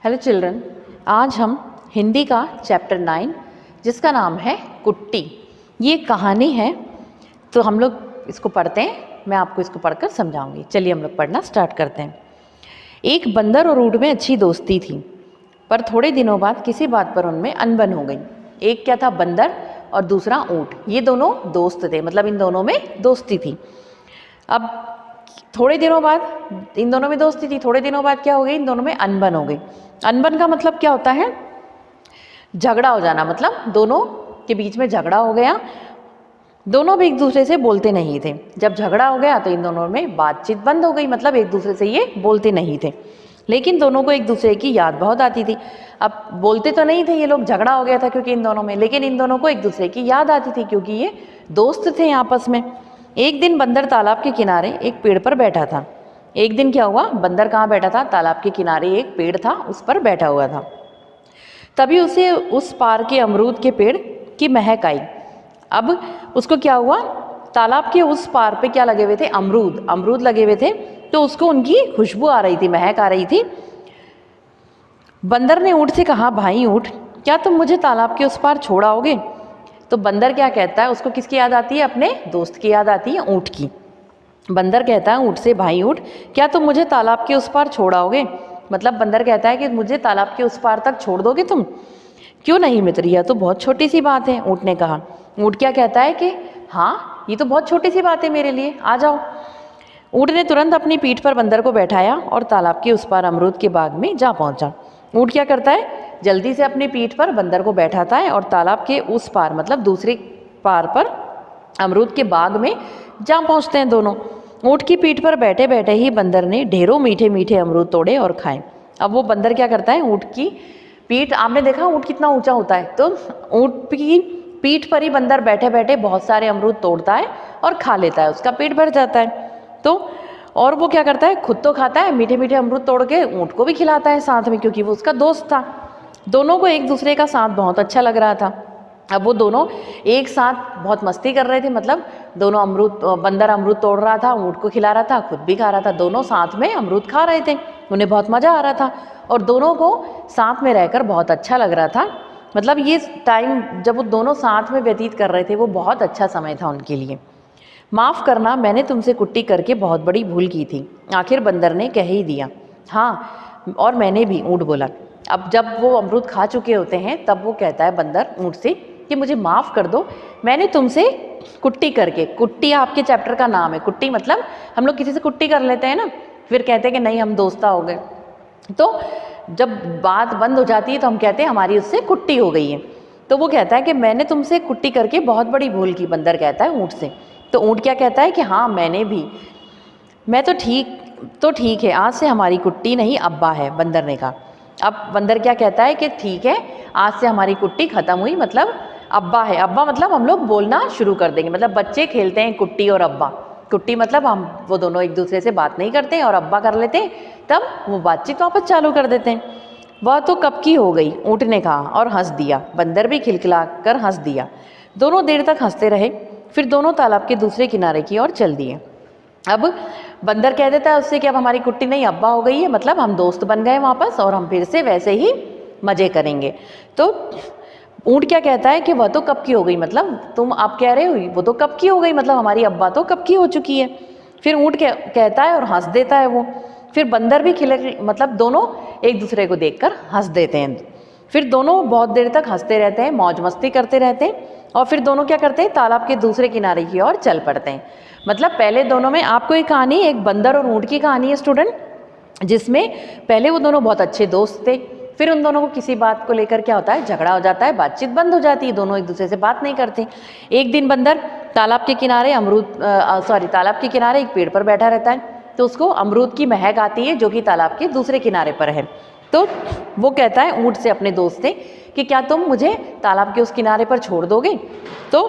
Hello children, आज हम हिंदी का चैप्टर 9 जिसका नाम है कुट्टी, ये कहानी है। तो हम लोग इसको पढ़ते हैं। मैं आपको इसको पढ़कर समझाऊंगी। चलिए हम लोग पढ़ना स्टार्ट करते हैं। एक बंदर और ऊँट में अच्छी दोस्ती थी, पर थोड़े दिनों बाद किसी बात पर उनमें अनबन हो गई। एक क्या था, बंदर, और दूसरा ऊँट। ये दोनों दोस्त थे, मतलब इन दोनों में दोस्ती थी। अब थोड़े दिनों बाद इन दोनों में दोस्ती थी, थोड़े दिनों बाद क्या हो गई, इन दोनों में अनबन हो गई। अनबन का मतलब क्या होता है? झगड़ा हो जाना, मतलब दोनों के बीच में झगड़ा हो गया। दोनों भी एक दूसरे से बोलते नहीं थे। जब झगड़ा हो गया तो इन दोनों में बातचीत बंद हो गई, मतलब एक दूसरे से ये बोलते नहीं थे। लेकिन दोनों को एक दूसरे की याद बहुत आती थी। अब बोलते तो नहीं थे ये लोग, झगड़ा हो गया था क्योंकि इन दोनों में, लेकिन इन दोनों को एक दूसरे की याद आती थी क्योंकि ये दोस्त थे आपस में। एक दिन बंदर तालाब के किनारे एक पेड़ पर बैठा था। एक दिन क्या हुआ, बंदर कहाँ बैठा था? तालाब के किनारे एक पेड़ था, उस पर बैठा हुआ था। तभी उसे उस पार के अमरूद के पेड़ की महक आई। अब उसको क्या हुआ, तालाब के उस पार पे क्या लगे हुए थे? अमरूद, अमरूद लगे हुए थे। तो उसको उनकी खुशबू आ रही थी, महक आ रही थी। बंदर ने ऊँट से कहा, भाई ऊँट, क्या तुम मुझे तालाब के उस पार छोड़ आओगे? तो बंदर क्या कहता है, उसको किसकी याद आती है? अपने दोस्त की याद आती है, ऊँट की। बंदर कहता है ऊँट से, भाई ऊँट, क्या तुम मुझे तालाब के उस पार छोड़ आओगे? मतलब बंदर कहता है कि मुझे तालाब के उस पार तक छोड़ दोगे तुम? क्यों नहीं मित्र, यह तो बहुत छोटी सी बात है, ऊँट ने कहा। ऊँट क्या कहता है कि हाँ, ये तो बहुत छोटी सी बात है मेरे लिए, आ जाओ। ऊँट ने तुरंत अपनी पीठ पर बंदर को बैठाया और तालाब के उस पार अमरूद के बाग में जा पहुंचा। ऊँट क्या करता है, जल्दी से अपनी पीठ पर बंदर को बैठाता है और तालाब के उस पार, मतलब दूसरे पार पर अमरूद के बाग में जा पहुंचते हैं दोनों। ऊँट की पीठ पर बैठे बैठे ही बंदर ने ढेरों मीठे मीठे अमरूद तोड़े और खाए। अब वो बंदर क्या करता है, ऊँट की पीठ, आपने देखा ऊँट कितना ऊंचा होता है, तो ऊँट की पीठ पर ही बंदर बैठे बैठे बहुत सारे अमरूद तोड़ता है और खा लेता है, उसका पेट भर जाता है। तो और वो क्या करता है, खुद तो खाता है, मीठे मीठे अमरूद तोड़ के ऊँट को भी खिलाता है साथ में, क्योंकि वो उसका दोस्त था। दोनों को एक दूसरे का साथ बहुत अच्छा लग रहा था। अब वो दोनों एक साथ बहुत मस्ती कर रहे थे, मतलब दोनों अमरूद, बंदर अमरूद तोड़ रहा था, ऊँट को खिला रहा था, खुद भी खा रहा था, दोनों साथ में अमरूद खा रहे थे। उन्हें बहुत मज़ा आ रहा था और दोनों को साथ में रहकर बहुत अच्छा लग रहा था। मतलब ये टाइम जब वो दोनों साथ में व्यतीत कर रहे थे, वो बहुत अच्छा समय था उनके लिए। माफ़ करना, मैंने तुमसे कुट्टी करके बहुत बड़ी भूल की थी, आखिर बंदर ने कह ही दिया। हाँ, और मैंने भी, ऊँट बोला। अब जब वो अमरूद खा चुके होते हैं तब वो कहता है बंदर ऊँट से कि मुझे माफ़ कर दो, मैंने तुमसे कुट्टी करके, कुट्टी आपके चैप्टर का नाम है। कुट्टी मतलब हम लोग किसी से कुट्टी कर लेते हैं ना, फिर कहते हैं कि नहीं हम दोस्ता हो गए। तो जब बात बंद हो जाती है तो हम कहते हैं हमारी उससे कुट्टी हो गई है। तो वो कहता है कि मैंने तुमसे कुट्टी करके बहुत बड़ी भूल की, बंदर कहता है ऊँट से। तो ऊँट क्या कहता है कि हाँ मैंने भी, मैं तो ठीक है, आज से हमारी कुट्टी नहीं अब्बा है, बंदर ने कहा। अब बंदर क्या कहता है कि ठीक है, आज से हमारी कुट्टी ख़त्म हुई, मतलब अब्बा है। अब्बा मतलब हम लोग बोलना शुरू कर देंगे, मतलब बच्चे खेलते हैं कुट्टी और अब्बा। कुट्टी मतलब हम वो दोनों एक दूसरे से बात नहीं करते हैं, और अब्बा कर लेते हैं, तब वो बातचीत वापस चालू कर देते हैं। वह तो कब की हो गई, ऊँट ने कहा और हंस दिया। बंदर भी खिलखिला कर हंस दिया। दोनों देर तक हंसते रहे, फिर दोनों तालाब के दूसरे किनारे की ओर चल दिए। अब बंदर कह देता है उससे कि अब हमारी कुट्टी नहीं अब्बा हो गई है, मतलब हम दोस्त बन गए वापस और हम फिर से वैसे ही मज़े करेंगे। तो ऊँट क्या कहता है कि वह तो कब की हो गई, मतलब तुम आप कह रहे हो वो तो कब की हो गई, मतलब हमारी अब्बा तो कब की हो चुकी है। फिर ऊँट कहता है और हंस देता है वो। फिर बंदर भी मतलब दोनों एक दूसरे को देखकर हंस देते हैं। फिर दोनों बहुत देर तक हंसते रहते हैं, मौज मस्ती करते रहते हैं, और फिर दोनों क्या करते हैं, तालाब के दूसरे किनारे की ओर चल पड़ते हैं। मतलब पहले दोनों में, आपको एक कहानी, एक बंदर और ऊँट की कहानी है स्टूडेंट, जिसमें पहले वो दोनों बहुत अच्छे दोस्त थे, फिर उन दोनों को किसी बात को लेकर क्या होता है, झगड़ा हो जाता है, बातचीत बंद हो जाती है, दोनों एक दूसरे से बात नहीं करते। एक दिन बंदर तालाब के किनारे तालाब के किनारे एक पेड़ पर बैठा रहता है, तो उसको अमरूद की महक आती है जो कि तालाब के दूसरे किनारे पर है। तो वो कहता है ऊँट से, अपने दोस्त से, कि क्या तुम मुझे तालाब के उस किनारे पर छोड़ दोगे? तो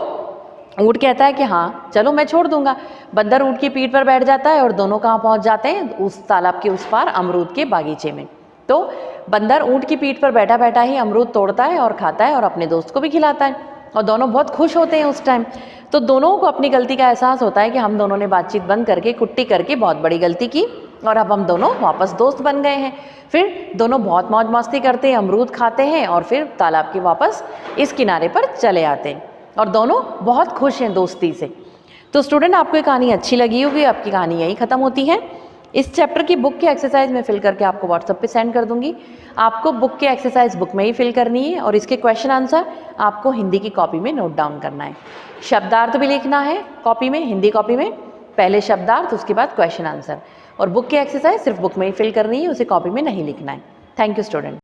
ऊँट कहता है कि हाँ चलो मैं छोड़ दूंगा। बंदर ऊँट की पीठ पर बैठ जाता है और दोनों कहाँ पहुँच जाते हैं, उस तालाब के उस पार अमरूद के बागीचे में। तो बंदर ऊँट की पीठ पर बैठा बैठा ही अमरूद तोड़ता है और खाता है और अपने दोस्त को भी खिलाता है, और दोनों बहुत खुश होते हैं उस टाइम। तो दोनों को अपनी गलती का एहसास होता है कि हम दोनों ने बातचीत बंद करके, कुट्टी करके बहुत बड़ी गलती की, और अब हम दोनों वापस दोस्त बन गए हैं। फिर दोनों बहुत मौज मस्ती करते हैं, अमरूद खाते हैं और फिर तालाब के वापस इस किनारे पर चले आते हैं और दोनों बहुत खुश हैं दोस्ती से। तो स्टूडेंट, आपको ये कहानी अच्छी लगी होगी। आपकी कहानी यहीं ख़त्म होती है। इस चैप्टर की बुक की एक्सरसाइज मैं फिल करके आपको व्हाट्सएप पे सेंड कर दूंगी। आपको बुक की एक्सरसाइज बुक में ही फिल करनी है और इसके क्वेश्चन आंसर आपको हिंदी की कॉपी में नोट डाउन करना है। शब्दार्थ भी लिखना है कॉपी में, हिंदी कॉपी में, पहले शब्दार्थ उसके बाद क्वेश्चन आंसर। और बुक की एक्सरसाइज सिर्फ बुक में ही फिल करनी है, उसे कॉपी में नहीं लिखना है। Thank you student.